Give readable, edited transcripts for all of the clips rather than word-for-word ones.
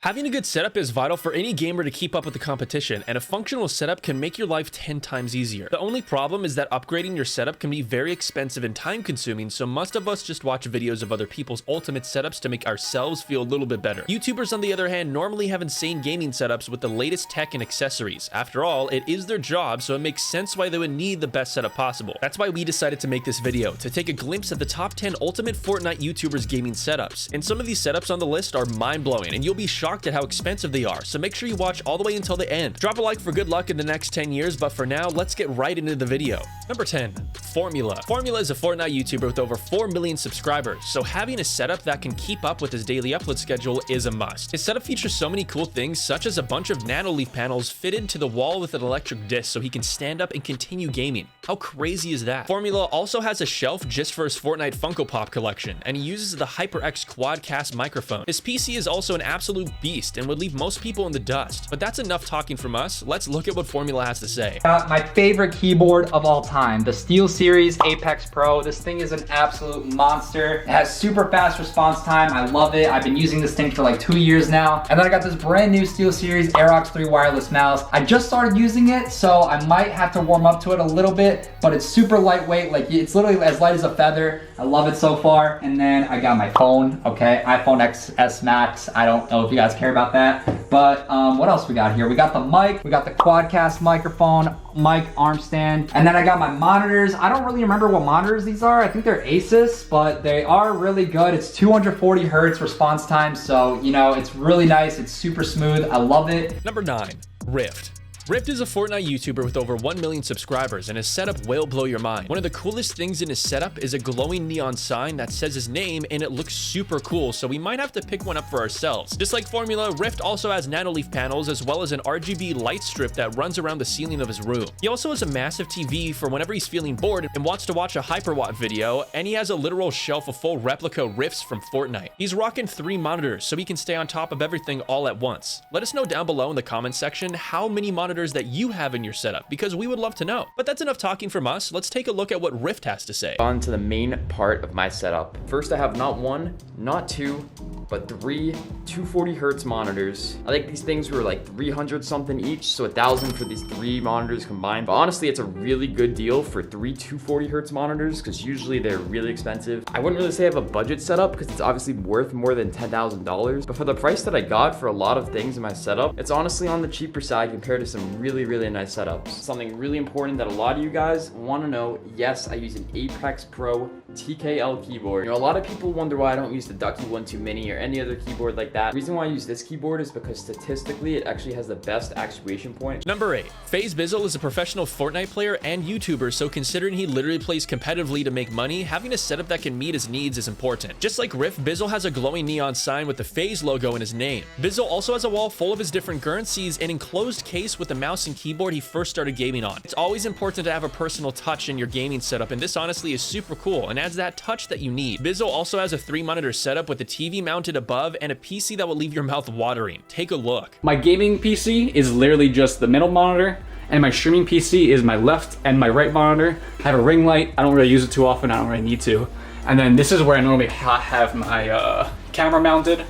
Having a good setup is vital for any gamer to keep up with the competition, and a functional setup can make your life 10 times easier. The only problem is that upgrading your setup can be very expensive and time consuming, so most of us just watch videos of other people's ultimate setups to make ourselves feel a little bit better. YouTubers, on the other hand, normally have insane gaming setups with the latest tech and accessories. After all, it is their job, so it makes sense why they would need the best setup possible. That's why we decided to make this video, to take a glimpse at the top 10 ultimate Fortnite YouTubers gaming setups. And some of these setups on the list are mind-blowing, and you'll be shocked at how expensive they are, so make sure you watch all the way until the end. Drop a like for good luck in the next 10 years, but for now, let's get right into the video. Number 10, Formula. Formula is a Fortnite YouTuber with over 4 million subscribers, so having a setup that can keep up with his daily upload schedule is a must. His setup features so many cool things, such as a bunch of nanoleaf panels fitted to the wall with an electric disc so he can stand up and continue gaming. How crazy is that? Formula also has a shelf just for his Fortnite Funko Pop collection, and he uses the HyperX Quadcast microphone. His PC is also an absolute beast and would leave most people in the dust. But that's enough talking from us. Let's look at what Formula has to say. My favorite keyboard of all time, the SteelSeries Apex Pro. This thing is an absolute monster. It has super fast response time. I love it. I've been using this thing for like 2 years now. And then I got this brand new SteelSeries Aerox 3 wireless mouse. I just started using it, so I might have to warm up to it a little bit, but it's super lightweight. Like, it's literally as light as a feather. I love it so far. And then I got my phone, okay? iPhone XS Max. I don't know if you guys care about that, but what else we got here? We got the mic, we got the Quadcast microphone, mic arm stand, and then I got my monitors. I don't really remember what monitors these are. I think they're Asus, but they are really good. It's 240 hertz response time, so you know, it's really nice. It's super smooth. I love it. Number 9, Ryft. Ryft is a Fortnite YouTuber with over 1 million subscribers, and his setup will blow your mind. One of the coolest things in his setup is a glowing neon sign that says his name, and it looks super cool, so we might have to pick one up for ourselves. Just like Formula, Ryft also has nanoleaf panels as well as an RGB light strip that runs around the ceiling of his room. He also has a massive TV for whenever he's feeling bored and wants to watch a HyperWatt video, and he has a literal shelf of full replica Ryfts from Fortnite. He's rocking 3 monitors so he can stay on top of everything all at once. Let us know down below in the comment section how many monitors that you have in your setup, because we would love to know. But that's enough talking from us. Let's take a look at what Ryft has to say. On to the main part of my setup. First, I have not 1, not 2, but 3 240 hertz monitors. I think these things were like 300 something each, so 1,000 for these 3 monitors combined. But honestly, it's a really good deal for 3 240 hertz monitors, because usually they're really expensive. I wouldn't really say I have a budget setup because it's obviously worth more than $10,000, but for the price that I got for a lot of things in my setup, it's honestly on the cheaper side compared to some really nice setups. Something really important that a lot of you guys want to know, yes, I use an Apex Pro TKL keyboard. You know, a lot of people wonder why I don't use the Ducky12 Mini or any other keyboard like that. The reason why I use this keyboard is because statistically it actually has the best actuation point. Number 8, FaZe Bizzle is a professional Fortnite player and YouTuber, so considering he literally plays competitively to make money, having a setup that can meet his needs is important. Just like Ryft, Bizzle has a glowing neon sign with the FaZe logo in his name. Bizzle also has a wall full of his different currencies, an enclosed case with the mouse and keyboard he first started gaming on. It's always important to have a personal touch in your gaming setup, and this honestly is super cool and adds that touch that you need. Bizzle also has a 3 monitor setup with a TV mounted above and a PC that will leave your mouth watering. Take a look. My gaming PC is literally just the middle monitor, and my streaming PC is my left and my right monitor. I have a ring light. I don't really use it too often. I don't really need to. And then this is where I normally have my camera mounted.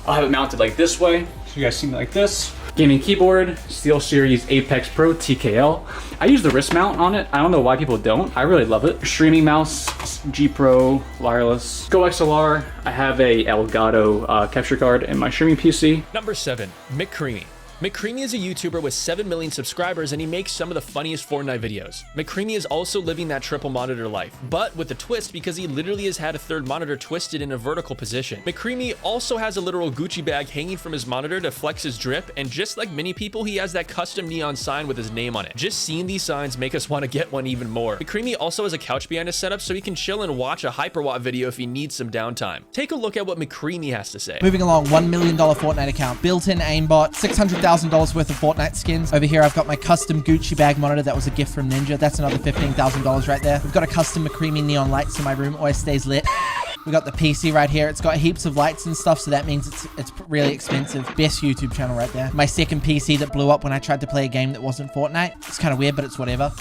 I'll have it mounted like this way, so you guys see me like this. Gaming keyboard, SteelSeries Apex Pro TKL. I use the wrist mount on it. I don't know why people don't. I really love it. Streaming mouse, G Pro wireless. Go XLR. I have a Elgato capture card in my streaming PC. Number 7, McCreamy. McCreamy is a YouTuber with 7 million subscribers, and he makes some of the funniest Fortnite videos. McCreamy is also living that triple monitor life, but with a twist because he literally has had a 3rd monitor twisted in a vertical position. McCreamy also has a literal Gucci bag hanging from his monitor to flex his drip, and just like many people, he has that custom neon sign with his name on it. Just seeing these signs make us want to get one even more. McCreamy also has a couch behind his setup so he can chill and watch a HyperWatt video if he needs some downtime. Take a look at what McCreamy has to say. Moving along, $1 million Fortnite account, built-in aimbot, $600,000 worth of Fortnite skins. Over here, I've got my custom Gucci bag monitor that was a gift from Ninja. That's another $15,000 right there. We've got a custom McCreamy neon lights in my room. Always stays lit. We got the PC right here. It's got heaps of lights and stuff, so that means it's really expensive. Best YouTube channel right there. My second PC that blew up when I tried to play a game that wasn't Fortnite. It's kind of weird, but it's whatever.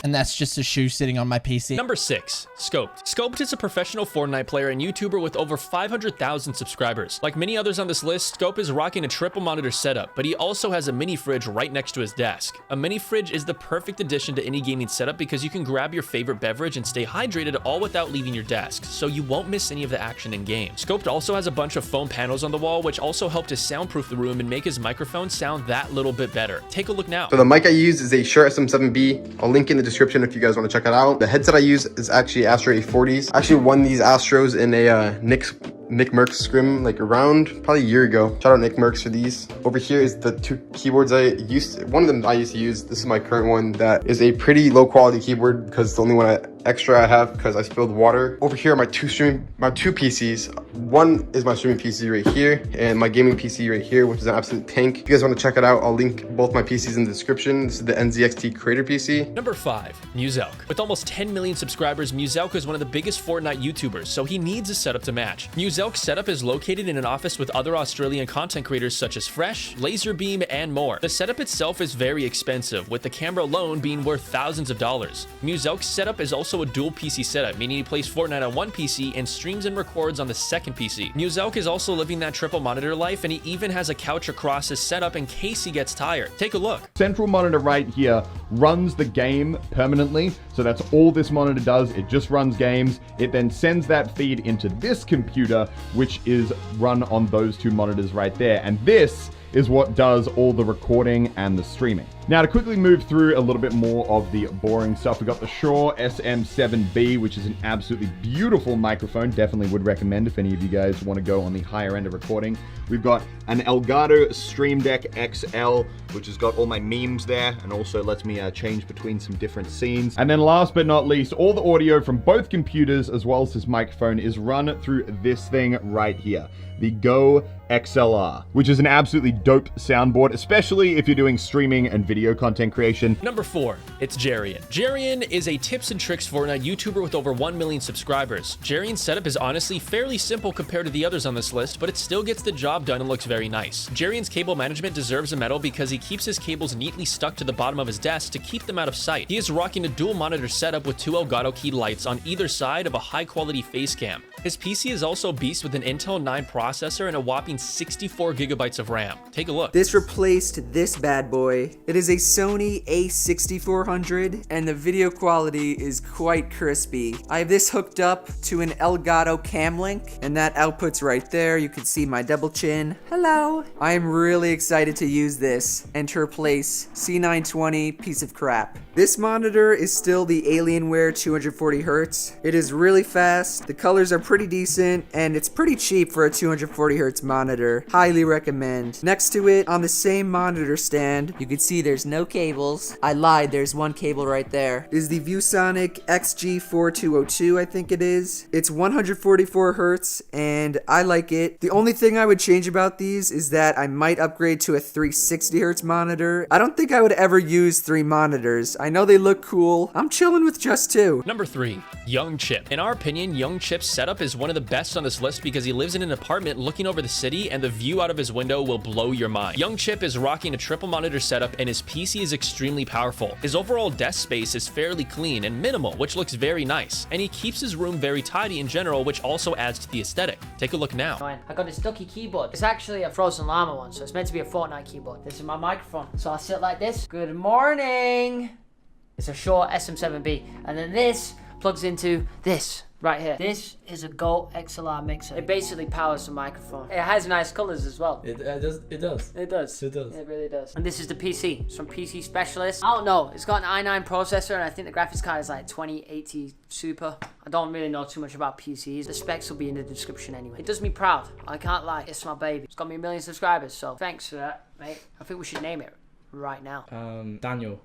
And that's just a shoe sitting on my PC. Number 6, Scoped. Scoped is a professional Fortnite player and YouTuber with over 500,000 subscribers. Like many others on this list, Scope is rocking a triple monitor setup, but he also has a mini fridge right next to his desk. A mini fridge is the perfect addition to any gaming setup because you can grab your favorite beverage and stay hydrated all without leaving your desk, so you won't miss any of the action in game. Scoped also has a bunch of foam panels on the wall, which also help to soundproof the room and make his microphone sound that little bit better. Take a look now. So the mic I use is a Shure SM7B. I'll link in the description if you guys want to check it out. The headset I use is actually Astro A40s. I actually won these Astros in a Nick Merckx scrim like around probably a year ago. Shout out Nick Merckx for these. Over here is the 2 keyboards one of them I used to use. This is my current one that is a pretty low quality keyboard because it's the only one extra I have because I spilled water. Over here are my two PCs. One is my streaming PC right here and my gaming PC right here, which is an absolute tank. If you guys want to check it out, I'll link both my PCs in the description. This is the NZXT Creator PC. Number 5, Muselk. With almost 10 million subscribers, Muselk is one of the biggest Fortnite YouTubers, so he needs a setup to match. Muselk's setup is located in an office with other Australian content creators such as Fresh, Laserbeam, and more. The setup itself is very expensive, with the camera alone being worth thousands of dollars. Muselk's setup is also a dual PC setup, meaning he plays Fortnite on one PC and streams and records on the second PC. Muselk is also living that triple monitor life, and he even has a couch across his setup in case he gets tired. Take a look. Central monitor right here runs the game permanently. So that's all this monitor does. It just runs games. It then sends that feed into this computer, which is run on those 2 monitors right there. And this is what does all the recording and the streaming. Now, to quickly move through a little bit more of the boring stuff, we got the Shure SM7B, which is an absolutely beautiful microphone. Definitely would recommend if any of you guys want to go on the higher end of recording. We've got an Elgato Stream Deck XL, which has got all my memes there and also lets me change between some different scenes. And then last but not least, all the audio from both computers as well as this microphone is run through this thing right here, the Go XLR, which is an absolutely dope soundboard, especially if you're doing streaming and video content creation. Number 4, it's Jarion. Jarion is a tips and tricks Fortnite YouTuber with over 1 million subscribers. Jarion's setup is honestly fairly simple compared to the others on this list, but it still gets the job done and looks very nice. Jarion's cable management deserves a medal because he keeps his cables neatly stuck to the bottom of his desk to keep them out of sight. He is rocking a dual monitor setup with 2 Elgato key lights on either side of a high quality face cam. His PC is also beast with an Intel 9 processor and a whopping 64 gigabytes of RAM. Take a look. This replaced this bad boy. It is a Sony a6400 and the video quality is quite crispy. I have this hooked up to an Elgato cam link and that output's right there. You can see my double chin. Hello. I am really excited to use this and to replace C920 piece of crap. This monitor is still the Alienware 240Hz. It is really fast, the colors are pretty decent, and it's pretty cheap for a 240Hz monitor. Highly recommend. Next to it, on the same monitor stand, you can see there's no cables. I lied, there's one cable right there. Is the ViewSonic XG4202, I think it is. It's 144Hz, and I like it. The only thing I would change about these is that I might upgrade to a 360Hz monitor. I don't think I would ever use 3 monitors. I know they look cool. I'm chilling with just 2. Number 3, YoungChip. In our opinion, YoungChip's setup is one of the best on this list because he lives in an apartment looking over the city and the view out of his window will blow your mind. YoungChip is rocking a triple monitor setup and his PC is extremely powerful. His overall desk space is fairly clean and minimal, which looks very nice. And he keeps his room very tidy in general, which also adds to the aesthetic. Take a look now. I got this ducky keyboard. It's actually a Frozen Llama one, so it's meant to be a Fortnite keyboard. This is my microphone. So I sit like this. Good morning. It's a Shure SM7B. And then this plugs into this right here. This is a Go XLR mixer. It basically powers the microphone. It has nice colors as well. It does. It does. It does. It really does. And this is the PC. It's from PC Specialist. I don't know. It's got an i9 processor, and I think the graphics card is like 2080 Super. I don't really know too much about PCs. The specs will be in the description anyway. It does me proud. I can't lie. It's my baby. It's got me 1 million subscribers, so thanks for that, mate. I think we should name it right now. Daniel.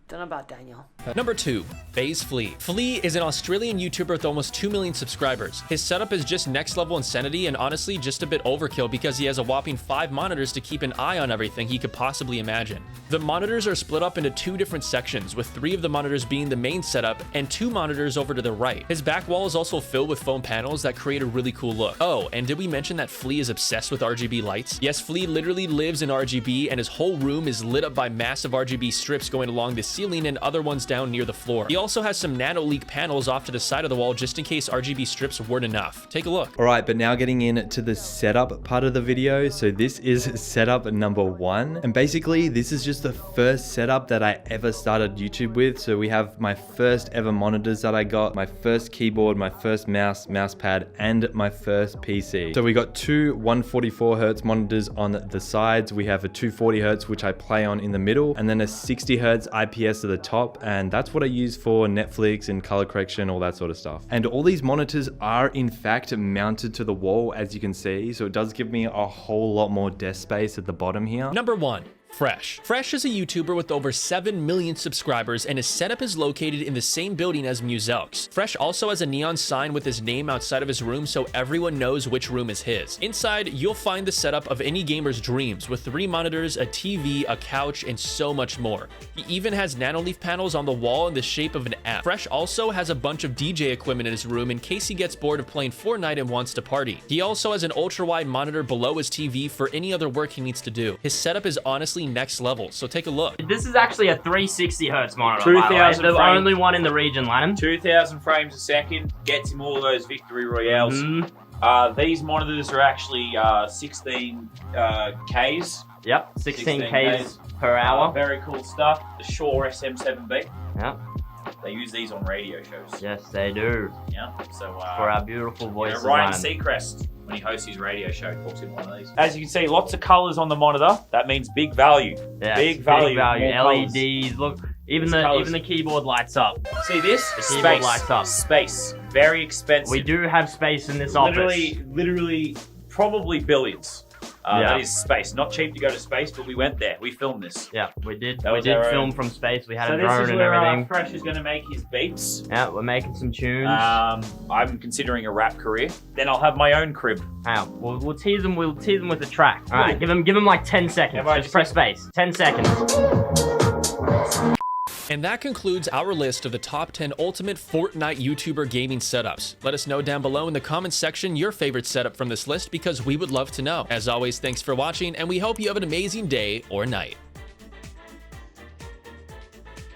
Don't know about Daniel. Number 2, FaZe Flea. Flea is an Australian YouTuber with almost 2 million subscribers. His setup is just next level insanity and honestly just a bit overkill because he has a whopping 5 monitors to keep an eye on everything he could possibly imagine. The monitors are split up into 2 different sections, with 3 of the monitors being the main setup and 2 monitors over to the right. His back wall is also filled with foam panels that create a really cool look. Oh, and did we mention that Flea is obsessed with RGB lights? Yes, Flea literally lives in RGB and his whole room is lit up by massive RGB strips going along this ceiling and other ones down near the floor. He also has some nano leak panels off to the side of the wall just in case RGB strips weren't enough. Take a look. All right, but now getting into the setup part of the video. So this is setup number 1. And basically this is just the first setup that I ever started YouTube with. So we have my first ever monitors that I got, my first keyboard, my first mouse pad, and my first PC. So we got two 144 Hz monitors on the sides. We have a 240 Hz, which I play on in the middle, and then a 60 Hz IPS at the top. And that's what I use for Netflix and color correction, all that sort of stuff. And all these monitors are in fact mounted to the wall, as you can see. So it does give me a whole lot more desk space at the bottom here. Number 1. Fresh. Fresh is a YouTuber with over 7 million subscribers, and his setup is located in the same building as Muselk's. Fresh also has a neon sign with his name outside of his room so everyone knows which room is his. Inside, you'll find the setup of any gamer's dreams with 3 monitors, a TV, a couch, and so much more. He even has nanoleaf panels on the wall in the shape of an M. Fresh also has a bunch of DJ equipment in his room in case he gets bored of playing Fortnite and wants to party. He also has an ultra-wide monitor below his TV for any other work he needs to do. His setup is honestly next level, so take a look. This is actually a 360 Hz monitor, 2,000 the frames. only one in the region, Lanham. 2,000 frames a second, gets him all those victory royales. These monitors are actually 16 Ks. Yep, 16 Ks per hour. Very cool stuff. The Shure SM7B. Yep. They use these on radio shows. Yes, they do. Yeah. So for our beautiful voices. Ryan Seacrest, when he hosts his radio show, talks in one of these. As you can see, lots of colors on the monitor. That means big value. Yeah, big value. LEDs. Look, even the keyboard lights up. See this? The keyboard lights up. Space. Very expensive. We do have space in this office. Literally, probably billions. Yeah. That is space. Not cheap to go to space, but we went there. We filmed this. Yeah, we did. That We was did our film own. from space. We had So a this drone is and where everything. Fresh is going to make his beats. Yeah, we're making some tunes. I'm considering a rap career. Then I'll have my own crib. We'll tease them. We'll tease them with a track. All right, give them like 10 seconds. Just press space. 10 seconds. And that concludes our list of the top 10 ultimate Fortnite YouTuber gaming setups. Let us know down below in the comments section your favorite setup from this list because we would love to know. As always, thanks for watching, and we hope you have an amazing day or night.